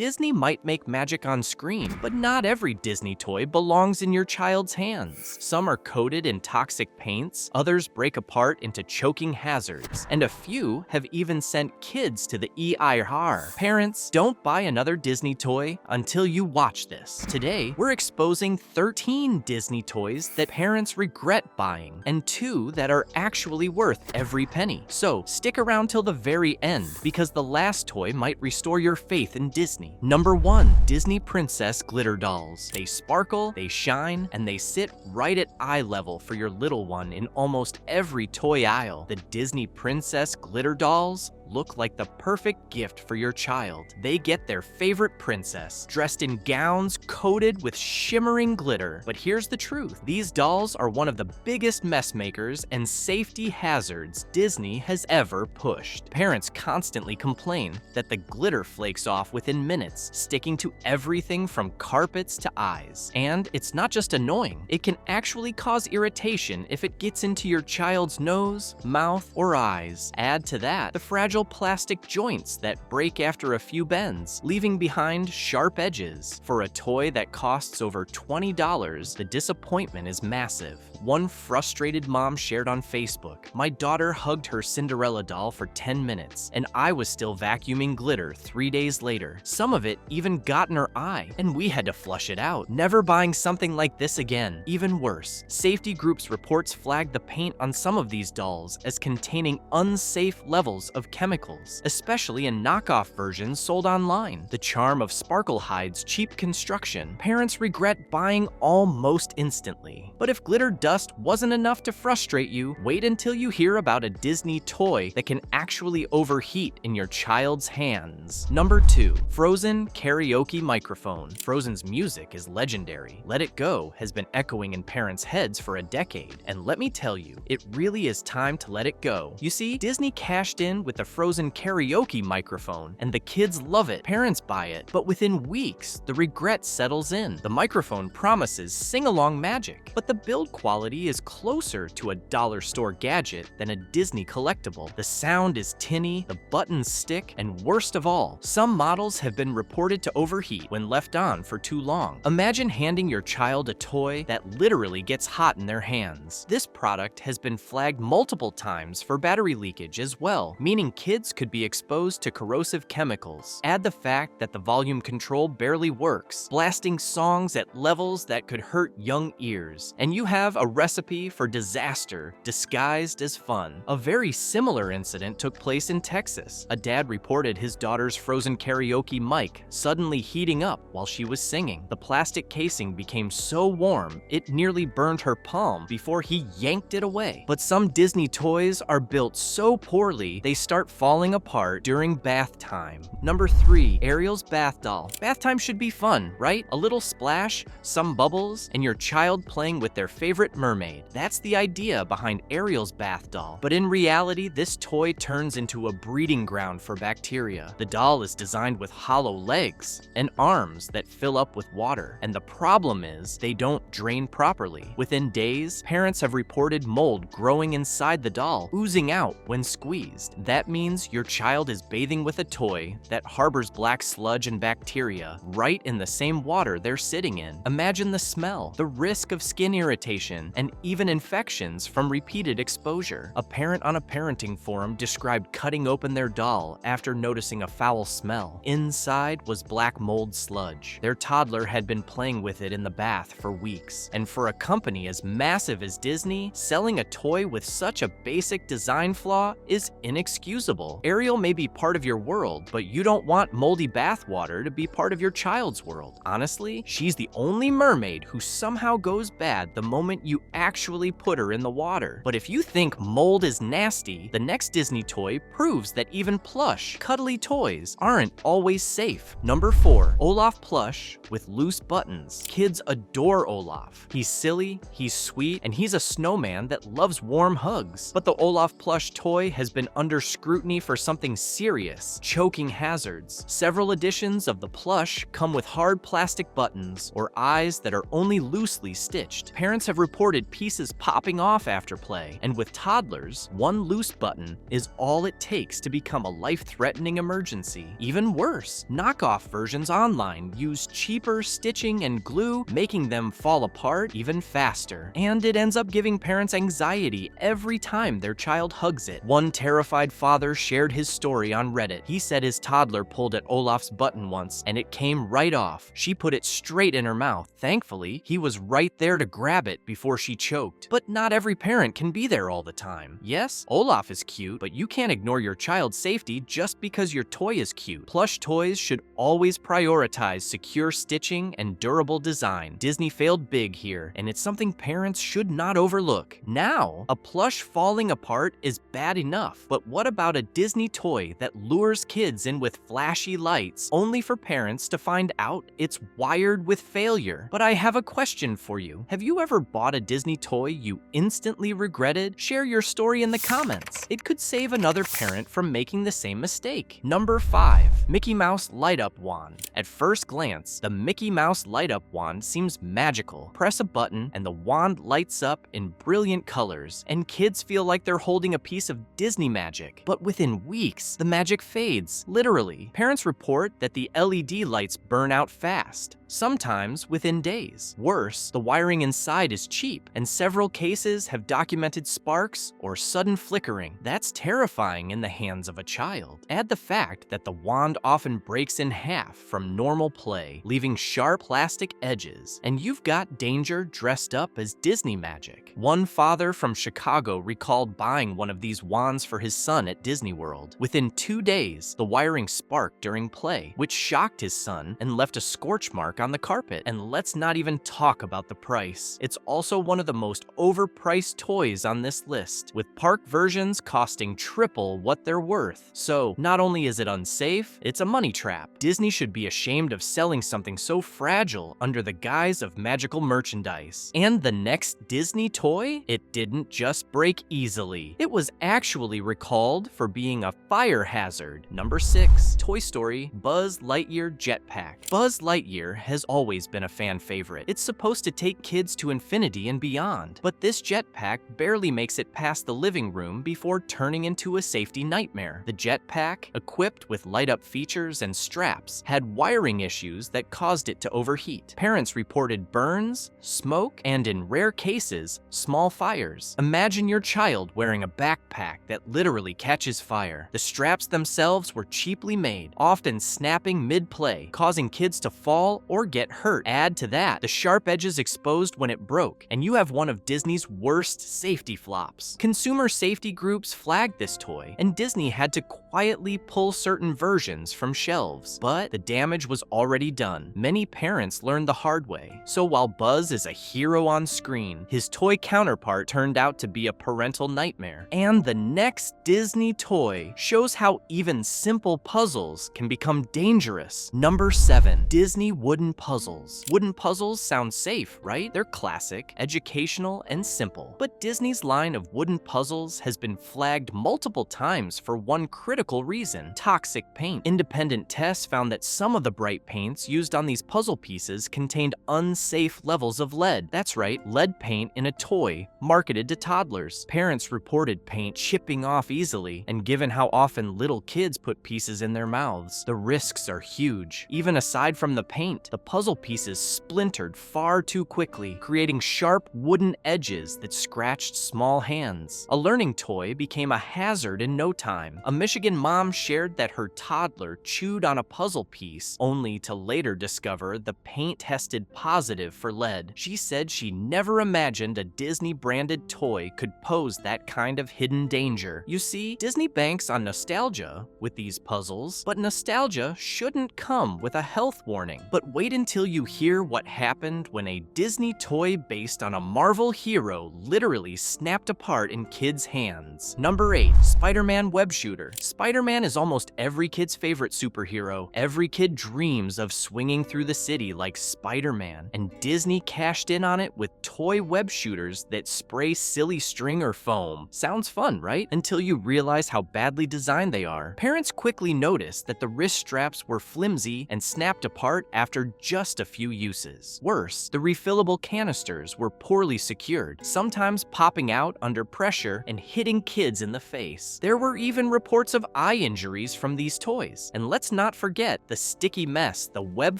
Disney might make magic on screen, but not every Disney toy belongs in your child's hands. Some are coated in toxic paints, others break apart into choking hazards, and a few have even sent kids to the ER. Parents, don't buy another Disney toy until you watch this. Today, we're exposing 13 Disney toys that parents regret buying, and 2 that are actually worth every penny. So stick around till the very end, because the last toy might restore your faith in Disney. Number 1. Disney Princess Glitter Dolls. They sparkle, they shine, and they sit right at eye level for your little one in almost every toy aisle. The Disney Princess Glitter Dolls look like the perfect gift for your child. They get their favorite princess, dressed in gowns coated with shimmering glitter. But here's the truth. These dolls are one of the biggest mess makers and safety hazards Disney has ever pushed. Parents constantly complain that the glitter flakes off within minutes, sticking to everything from carpets to eyes. And it's not just annoying, it can actually cause irritation if it gets into your child's nose, mouth, or eyes. Add to that the fragile plastic joints that break after a few bends, leaving behind sharp edges. For a toy that costs over $20, the disappointment is massive. One frustrated mom shared on Facebook, "My daughter hugged her Cinderella doll for 10 minutes, and I was still vacuuming glitter 3 days later. Some of it even got in her eye, and we had to flush it out. Never buying something like this again." Even worse, safety groups reports flagged the paint on some of these dolls as containing unsafe levels of chemicals, especially in knockoff versions sold online. The charm of Sparkle Hide's cheap construction, parents regret buying almost instantly. But if glitter dust wasn't enough to frustrate you, wait until you hear about a Disney toy that can actually overheat in your child's hands. Number 2. Frozen Karaoke Microphone. Frozen's music is legendary. Let It Go has been echoing in parents' heads for a decade, and let me tell you, it really is time to let it go. You see, Disney cashed in with the Frozen Karaoke Microphone, and the kids love it. Parents buy it, but within weeks, the regret settles in. The microphone promises sing-along magic, but the build quality is closer to a dollar store gadget than a Disney collectible. The sound is tinny, the buttons stick, and worst of all, some models have been reported to overheat when left on for too long. Imagine handing your child a toy that literally gets hot in their hands. This product has been flagged multiple times for battery leakage as well, meaning kids could be exposed to corrosive chemicals. Add the fact that the volume control barely works, blasting songs at levels that could hurt young ears, and you have a recipe for disaster disguised as fun. A very similar incident took place in Texas. A dad reported his daughter's Frozen Karaoke mic suddenly heating up while she was singing. The plastic casing became so warm, it nearly burned her palm before he yanked it away. But some Disney toys are built so poorly, they start falling apart during bath time. Number 3. Ariel's Bath Doll. Bath time should be fun, right? A little splash, some bubbles, and your child playing with their favorite mermaid. That's the idea behind Ariel's Bath Doll. But in reality, this toy turns into a breeding ground for bacteria. The doll is designed with hollow legs and arms that fill up with water. And the problem is, they don't drain properly. Within days, parents have reported mold growing inside the doll, oozing out when squeezed. That means your child is bathing with a toy that harbors black sludge and bacteria right in the same water they're sitting in. Imagine the smell, the risk of skin irritation, and even infections from repeated exposure. A parent on a parenting forum described cutting open their doll after noticing a foul smell. Inside was black mold sludge. Their toddler had been playing with it in the bath for weeks. And for a company as massive as Disney, selling a toy with such a basic design flaw is inexcusable. Ariel may be part of your world, but you don't want moldy bathwater to be part of your child's world. Honestly, she's the only mermaid who somehow goes bad the moment you actually put her in the water. But if you think mold is nasty, the next Disney toy proves that even plush, cuddly toys aren't always safe. Number 4. Olaf plush with loose buttons. Kids adore Olaf. He's silly, he's sweet, and he's a snowman that loves warm hugs. But the Olaf plush toy has been under scrutiny for something serious: choking hazards. Several editions of the plush come with hard plastic buttons or eyes that are only loosely stitched. damaged. Parents have reported pieces popping off after play, and with toddlers, one loose button is all it takes to become a life-threatening emergency. Even worse, knockoff versions online use cheaper stitching and glue, making them fall apart even faster. And it ends up giving parents anxiety every time their child hugs it. One terrified father shared his story on Reddit. He said his toddler pulled at Olaf's button once, and it came right off. She put it straight in her mouth. Thankfully, he was right there to grab it before she choked. But not every parent can be there all the time. Yes, Olaf is cute, but you can't ignore your child's safety just because your toy is cute. Plush toys should always prioritize secure stitching and durable design. Disney failed big here, and it's something parents should not overlook. Now, a plush falling apart is bad enough, but what about a Disney toy that lures kids in with flashy lights, only for parents to find out it's wired with failure? But I have a question for you. Have you ever bought a Disney toy you instantly regretted? Share your story in the comments. It could save another parent from making the same mistake. Number 5. Mickey Mouse Light-Up Wand. At first glance, the Mickey Mouse Light-Up Wand seems magical. Press a button and the wand lights up in brilliant colors, and kids feel like they're holding a piece of Disney magic. But within weeks, the magic fades, literally. Parents report that the LED lights burn out fast, sometimes within days. Worse, the wiring inside is cheap, and several cases have documented sparks or sudden flickering. That's terrifying in the hands of a child. Add the fact that the wand often breaks in half from normal play, leaving sharp plastic edges, and you've got danger dressed up as Disney magic. One father from Chicago recalled buying one of these wands for his son at Disney World. Within 2 days, the wiring sparked during play, which shocked his son and left a scorch mark on the carpet. And let's not even talk about the price. It's also one of the most overpriced toys on this list, with park versions costing triple what they're worth. So not only is it unsafe, it's a money trap. Disney should be ashamed of selling something so fragile under the guise of magical merchandise. And the next Disney toy? It didn't just break easily. It was actually recalled for being a fire hazard. Number 6. Toy Story Buzz Lightyear Jetpack. Buzz Lightyear has always been a fan favorite. It's supposed to take kids to infinity and beyond, but this jetpack barely makes it past the living room before turning into a safety nightmare. The jetpack, equipped with light-up features and straps, had wiring issues that caused it to overheat. Parents reported burns, smoke, and in rare cases, small fires. Imagine your child wearing a backpack that literally catches fire. The straps themselves were cheaply made, often snapping mid-play, causing kids to fall or get hurt. Add to that the sharp edges exposed when it broke, and you have one of Disney's worst safety flops. Consumer safety groups flagged this toy, and Disney had to quietly pull certain versions from shelves. But the damage was already done. Many parents learned the hard way. So while Buzz is a hero on screen, his toy counterpart turned out to be a parental nightmare. And the next Disney toy shows how even simple puzzles can become dangerous. Number 7. Disney Wooden Puzzles. Wooden puzzles sound safe, right? They're classic, educational, and simple. But Disney's line of wooden puzzles has been flagged multiple times for one critical reason: toxic paint. Independent tests found that some of the bright paints used on these puzzle pieces contained unsafe levels of lead. That's right, lead paint in a toy marketed to toddlers. Parents reported paint chipping off easily, and given how often little kids put pieces in their mouths, the risks are huge. Even aside from the paint, the puzzle pieces splintered far too quickly, creating sharp wooden edges that scratched small hands. A learning toy became a hazard in no time. A Michigan mom shared that her toddler chewed on a puzzle piece, only to later discover the paint tested positive for lead. She said she never imagined a Disney-branded toy could pose that kind of hidden danger. You see, Disney banks on nostalgia with these puzzles, but nostalgia shouldn't come with a health warning. But wait until you hear what happened when a Disney toy based on a Marvel hero literally snapped apart in kids' hands. Number 8. Spider-Man Web Shooter. Spider-Man is almost every kid's favorite superhero. Every kid dreams of swinging through the city like Spider-Man, and Disney cashed in on it with toy web shooters that spray silly string or foam. Sounds fun, right? Until you realize how badly designed they are. Parents quickly noticed that the wrist straps were flimsy and snapped apart after for just a few uses. Worse, the refillable canisters were poorly secured, sometimes popping out under pressure and hitting kids in the face. There were even reports of eye injuries from these toys. And let's not forget the sticky mess the web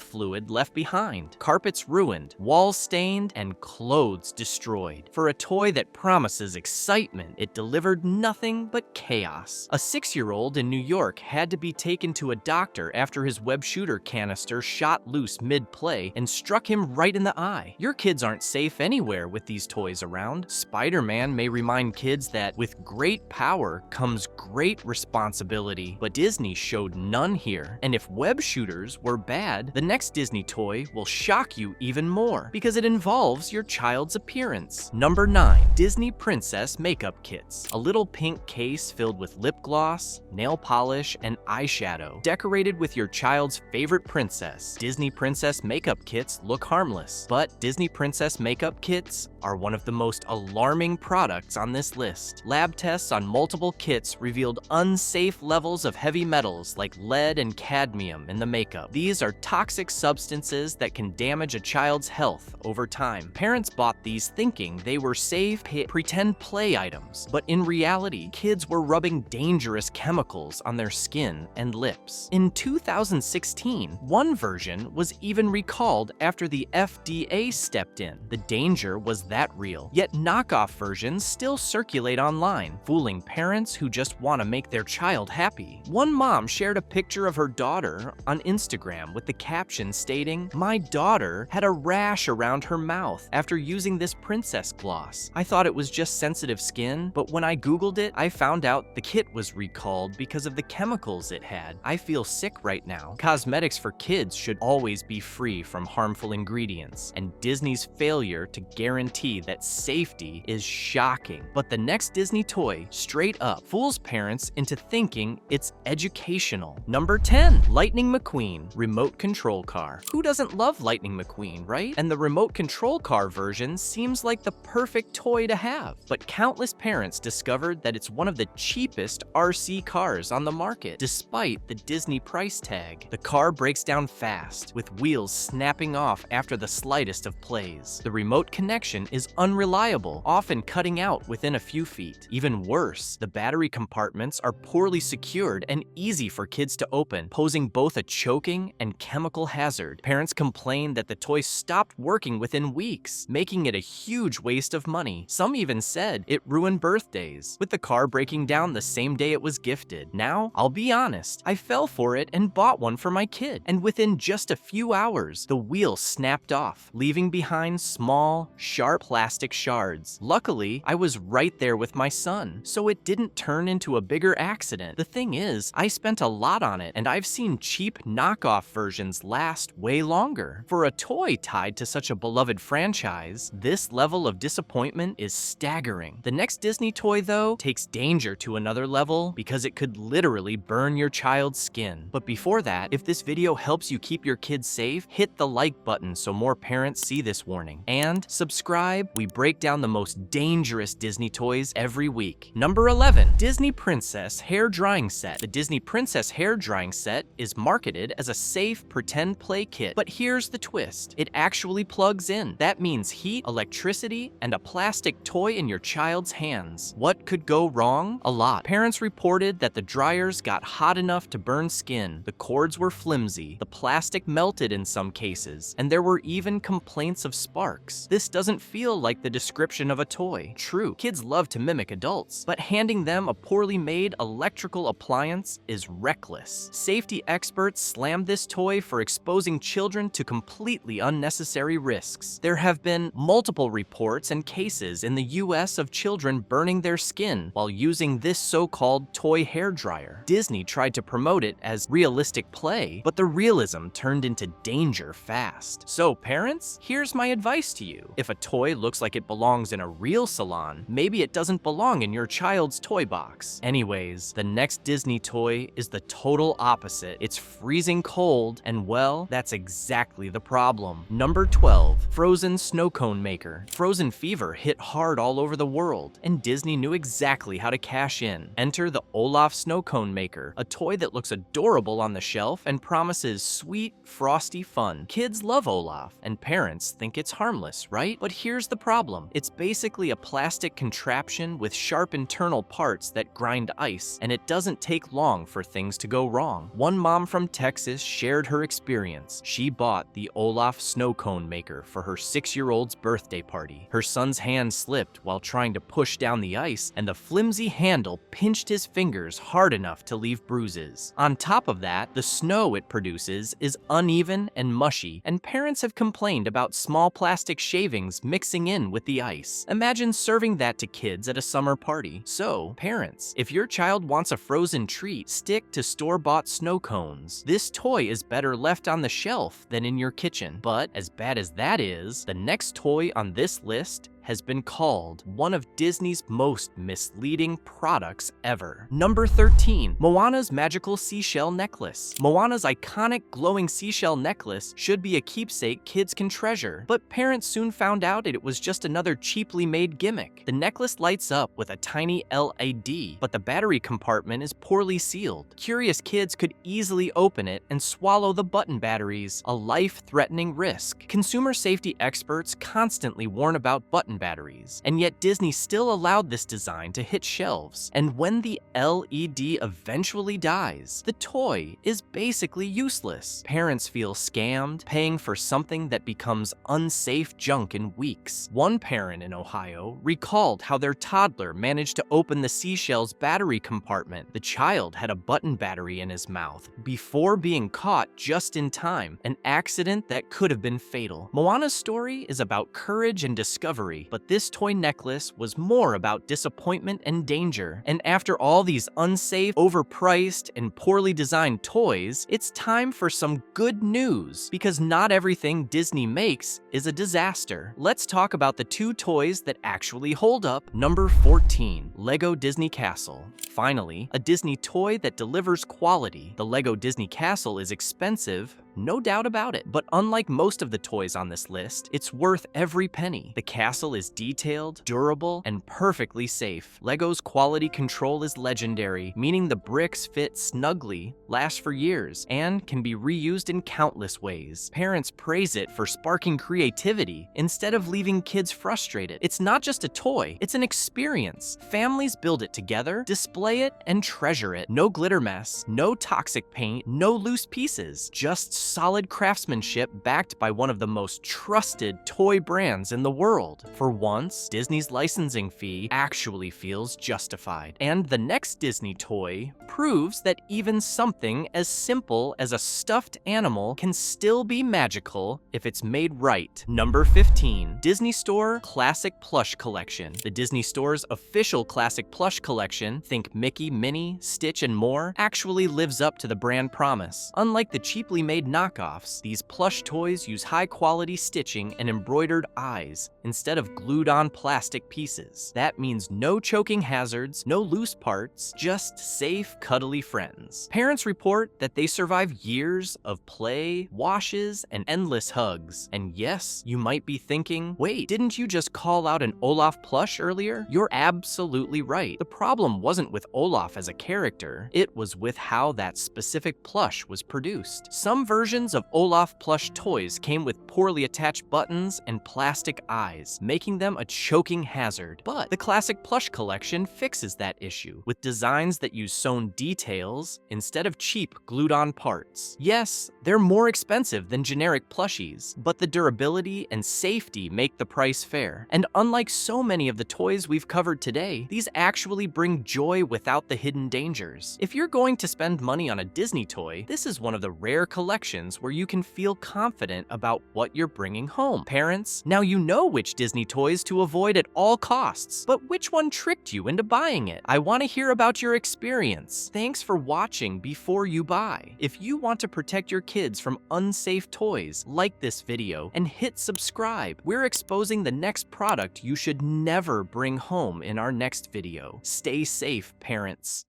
fluid left behind. Carpets ruined, walls stained, and clothes destroyed. For a toy that promises excitement, it delivered nothing but chaos. A 6-year-old in New York had to be taken to a doctor after his web shooter canister shot loose mid-play and struck him right in the eye. Your kids aren't safe anywhere with these toys around. Spider-Man may remind kids that with great power comes great responsibility, but Disney showed none here. And if web shooters were bad, the next Disney toy will shock you even more because it involves your child's appearance. Number 9. Disney Princess Makeup Kits. A little pink case filled with lip gloss, nail polish, and eyeshadow, decorated with your child's favorite princess. Disney Princess Makeup Kits look harmless, but Disney Princess Makeup Kits are one of the most alarming products on this list. Lab tests on multiple kits revealed unsafe levels of heavy metals like lead and cadmium in the makeup. These are toxic substances that can damage a child's health over time. Parents bought these thinking they were safe, pretend play items, but in reality, kids were rubbing dangerous chemicals on their skin and lips. In 2016, one version was even recalled after the FDA stepped in. The danger was that real. Yet knockoff versions still circulate online, fooling parents who just want to make their child happy. One mom shared a picture of her daughter on Instagram with the caption stating, "My daughter had a rash around her mouth after using this princess gloss. I thought it was just sensitive skin, but when I Googled it, I found out the kit was recalled because of the chemicals it had. I feel sick right now." Cosmetics for kids should always be free from harmful ingredients, and Disney's failure to guarantee that safety is shocking. But the next Disney toy, straight up, fools parents into thinking it's educational. Number 10. Lightning McQueen Remote Control Car. Who doesn't love Lightning McQueen, right? And the remote control car version seems like the perfect toy to have. But countless parents discovered that it's one of the cheapest RC cars on the market, despite the Disney price tag. The car breaks down fast, with wheels snapping off after the slightest of plays. The remote connection is unreliable, often cutting out within a few feet. Even worse, the battery compartments are poorly secured and easy for kids to open, posing both a choking and chemical hazard. Parents complained that the toy stopped working within weeks, making it a huge waste of money. Some even said it ruined birthdays, with the car breaking down the same day it was gifted. Now, I'll be honest, I fell for it and bought one for my kid, and within just a few hours, the wheel snapped off, leaving behind small, sharp plastic shards. Luckily, I was right there with my son, so it didn't turn into a bigger accident. The thing is, I spent a lot on it, and I've seen cheap knockoff versions last way longer. For a toy tied to such a beloved franchise, this level of disappointment is staggering. The next Disney toy, though, takes danger to another level because it could literally burn your child's skin. But before that, if this video helps you keep your kids safe, hit the like button so more parents see this warning. And subscribe. We break down the most dangerous Disney toys every week. Number 11. Disney Princess Hair Drying Set. The Disney Princess Hair Drying Set is marketed as a safe pretend play kit, but here's the twist. It actually plugs in. That means heat, electricity, and a plastic toy in your child's hands. What could go wrong? A lot. Parents reported that the dryers got hot enough to burn skin, the cords were flimsy, the plastic melted in some cases, and there were even complaints of sparks. This doesn't feel like the description of a toy. True, kids love to mimic adults, but handing them a poorly made electrical appliance is reckless. Safety experts slammed this toy for exposing children to completely unnecessary risks. There have been multiple reports and cases in the US of children burning their skin while using this so-called toy hairdryer. Disney tried to promote it as realistic play, but the realism turned into danger fast. So parents, here's my advice to you. If a toy looks like it belongs in a real salon, maybe it doesn't belong in your child's toy box. Anyways, the next Disney toy is the total opposite. It's freezing cold, and well, that's exactly the problem. Number 12. Frozen Snow Cone Maker. Frozen fever hit hard all over the world, and Disney knew exactly how to cash in. Enter the Olaf Snow Cone Maker, a toy that looks adorable on the shelf and promises sweet, frosty frosty fun. Kids love Olaf, and parents think it's harmless, right? But here's the problem. It's basically a plastic contraption with sharp internal parts that grind ice, and it doesn't take long for things to go wrong. One mom from Texas shared her experience. She bought the Olaf snow cone maker for her 6-year-old's birthday party. Her son's hand slipped while trying to push down the ice, and the flimsy handle pinched his fingers hard enough to leave bruises. On top of that, the snow it produces is uneven and mushy, and parents have complained about small plastic shavings mixing in with the ice. Imagine serving that to kids at a summer party. So, parents, if your child wants a frozen treat, stick to store-bought snow cones. This toy is better left on the shelf than in your kitchen. But as bad as that is, the next toy on this list has been called one of Disney's most misleading products ever. Number 13, Moana's magical seashell necklace. Moana's iconic glowing seashell necklace should be a keepsake kids can treasure, but parents soon found out it was just another cheaply made gimmick. The necklace lights up with a tiny LED, but the battery compartment is poorly sealed. Curious kids could easily open it and swallow the button batteries, a life-threatening risk. Consumer safety experts constantly warn about button batteries, and yet Disney still allowed this design to hit shelves. And when the LED eventually dies, the toy is basically useless. Parents feel scammed, paying for something that becomes unsafe junk in weeks. One parent in Ohio recalled how their toddler managed to open the seashell's battery compartment. The child had a button battery in his mouth before being caught just in time, an accident that could have been fatal. Moana's story is about courage and discovery, but this toy necklace was more about disappointment and danger. And after all these unsafe, overpriced, and poorly designed toys, it's time for some good news, because not everything Disney makes is a disaster. Let's talk about the 2 toys that actually hold up. Number 14, Lego Disney Castle. Finally, a Disney toy that delivers quality. The Lego Disney Castle is expensive, no doubt about it, but unlike most of the toys on this list, it's worth every penny. The castle is detailed, durable, and perfectly safe. Lego's quality control is legendary, meaning the bricks fit snugly, last for years, and can be reused in countless ways. Parents praise it for sparking creativity instead of leaving kids frustrated. It's not just a toy, it's an experience. Families build it together, display it, and treasure it. No glitter mess, no toxic paint, no loose pieces, just solid craftsmanship backed by one of the most trusted toy brands in the world. For once, Disney's licensing fee actually feels justified. And the next Disney toy proves that even something as simple as a stuffed animal can still be magical if it's made right. Number 15, Disney Store Classic Plush Collection. The Disney Store's official Classic Plush Collection, think Mickey, Minnie, Stitch, and more, actually lives up to the brand promise. Unlike the cheaply made knockoffs, these plush toys use high-quality stitching and embroidered eyes instead of glued-on plastic pieces. That means no choking hazards, no loose parts, just safe, cuddly friends. Parents report that they survive years of play, washes, and endless hugs. And yes, you might be thinking, wait, didn't you just call out an Olaf plush earlier? You're absolutely right. The problem wasn't with Olaf as a character, it was with how that specific plush was produced. Some versions of Olaf plush toys came with poorly attached buttons and plastic eyes, making them a choking hazard. But the Classic Plush Collection fixes that issue with designs that use sewn details instead of cheap glued-on parts. Yes, they're more expensive than generic plushies, but the durability and safety make the price fair. And unlike so many of the toys we've covered today, these actually bring joy without the hidden dangers. If you're going to spend money on a Disney toy, this is one of the rare collections where you can feel confident about what you're bringing home. Parents, now you know which Disney toys to avoid at all costs, but which one tricked you into buying it? I want to hear about your experience. Thanks for watching before you buy. If you want to protect your kids from unsafe toys, like this video and hit subscribe. We're exposing the next product you should never bring home in our next video. Stay safe, parents.